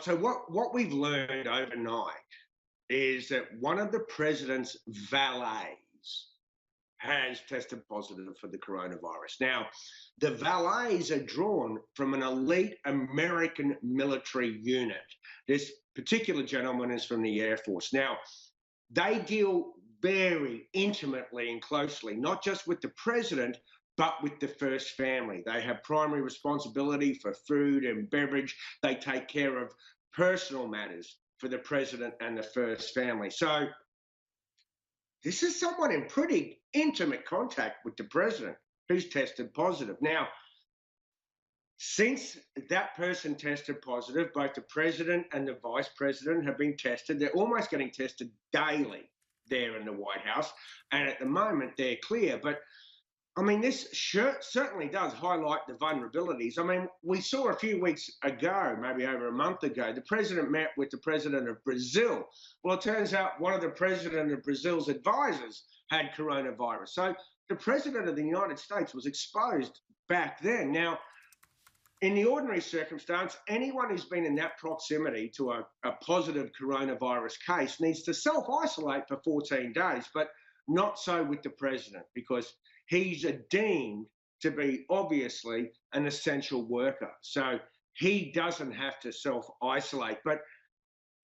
So what we've learned overnight is that one of the president's valets has tested positive for the coronavirus. Now, the valets are drawn from an elite American military unit. This particular gentleman is from the Air Force. Now, they deal very intimately and closely, not just with the president, but with the first family. They have primary responsibility for food and beverage. They take care of personal matters for the president and the first family. So this is someone in pretty intimate contact with the president who's tested positive. Now, since that person tested positive, both the president and the vice president have been tested. They're almost getting tested daily there in the White House. And at the moment, they're clear. But I mean, this certainly does highlight the vulnerabilities. I mean, we saw a few weeks ago, maybe over a month ago, the president met with the president of Brazil. Well, it turns out one of the president of Brazil's advisors had coronavirus. So the president of the United States was exposed back then. Now, in the ordinary circumstance, anyone who's been in that proximity to a positive coronavirus case needs to self-isolate for 14 days, but not so with the president, because he's deemed to be obviously an essential worker. So he doesn't have to self-isolate. But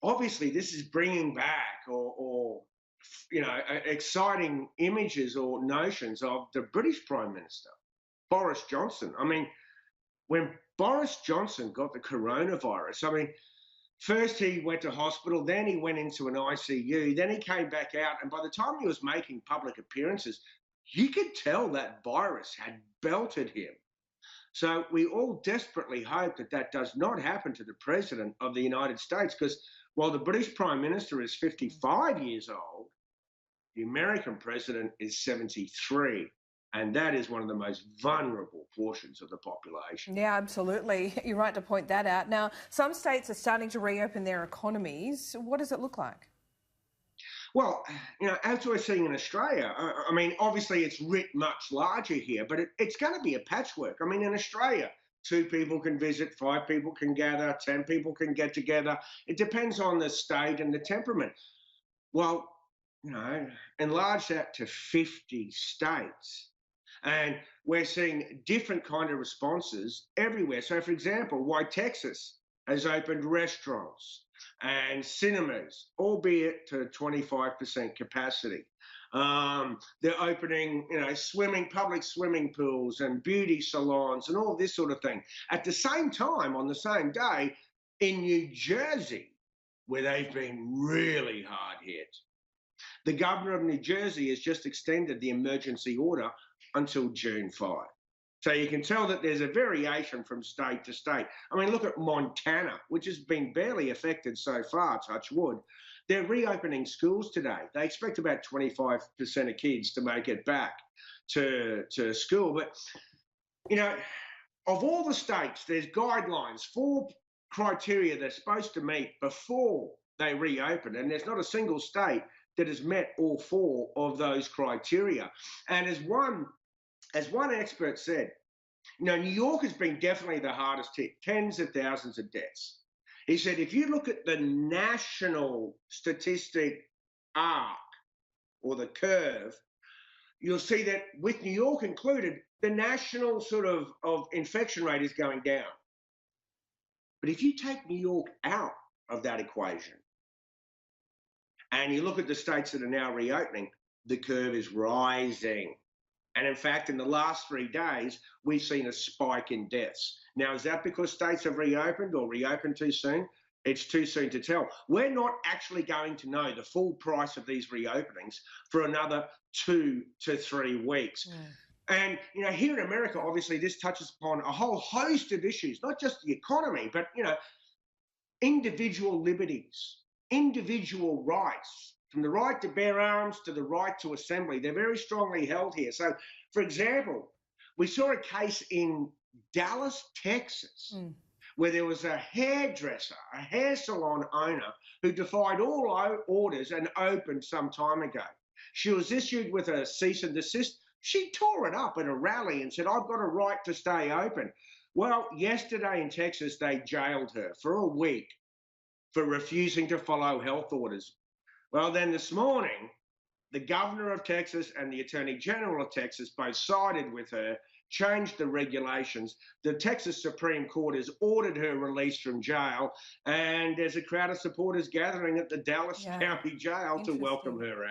obviously this is bringing back or exciting images or notions of the British Prime Minister, Boris Johnson. I mean, when Boris Johnson got the coronavirus, I mean, first he went to hospital, then he went into an ICU, then he came back out, and by the time he was making public appearances, you could tell that virus had belted him. So we all desperately hope that that does not happen to the President of the United States, because while the British Prime Minister is 55 years old, the American President is 73. And that is one of the most vulnerable portions of the population. Yeah, absolutely. You're right to point that out. Now, some states are starting to reopen their economies. What does it look like? Well, as we're seeing in Australia, I mean, obviously it's writ much larger here, but it's going to be a patchwork. I mean, in Australia, 2 people can visit, 5 people can gather, 10 people can get together. It depends on the state and the temperament. Well, enlarge that to 50 states. And we're seeing different kind of responses everywhere. So, for example, why Texas has opened restaurants and cinemas, albeit to 25% capacity. They're opening, public swimming pools and beauty salons and all this sort of thing. At the same time, on the same day, in New Jersey, where they've been really hard hit, the governor of New Jersey has just extended the emergency order until June 5. So you can tell that there's a variation from state to state. I mean, look at Montana, which has been barely affected so far, touch wood. They're reopening schools today. They expect about 25% of kids to make it back to school. But, of all the states, there's guidelines, 4 criteria they're supposed to meet before they reopen. And there's not a single state that has met all 4 of those criteria. And as one expert said, New York has been definitely the hardest hit, tens of thousands of deaths. He said, if you look at the national statistic arc or the curve, you'll see that with New York included, the national sort of infection rate is going down. But if you take New York out of that equation, and you look at the states that are now reopening, the curve is rising. And in fact, in the last 3 days, we've seen a spike in deaths. Now, is that because states have reopened or reopened too soon? It's too soon to tell. We're not actually going to know the full price of these reopenings for another 2 to 3 weeks. And, here in America, obviously, this touches upon a whole host of issues, not just the economy, but, individual liberties, individual rights, from the right to bear arms to the right to assembly. They're very strongly held here. So, for example, we saw a case in Dallas, Texas, where there was a hairdresser, a hair salon owner, who defied all orders and opened some time ago. She was issued with a cease and desist. She tore it up at a rally and said, I've got a right to stay open. Well, yesterday in Texas, they jailed her for a week for refusing to follow health orders. Well, then this morning, the governor of Texas and the attorney general of Texas both sided with her, changed the regulations. The Texas Supreme Court has ordered her released from jail, and there's a crowd of supporters gathering at the Dallas Yeah, County Jail to welcome interesting. her out.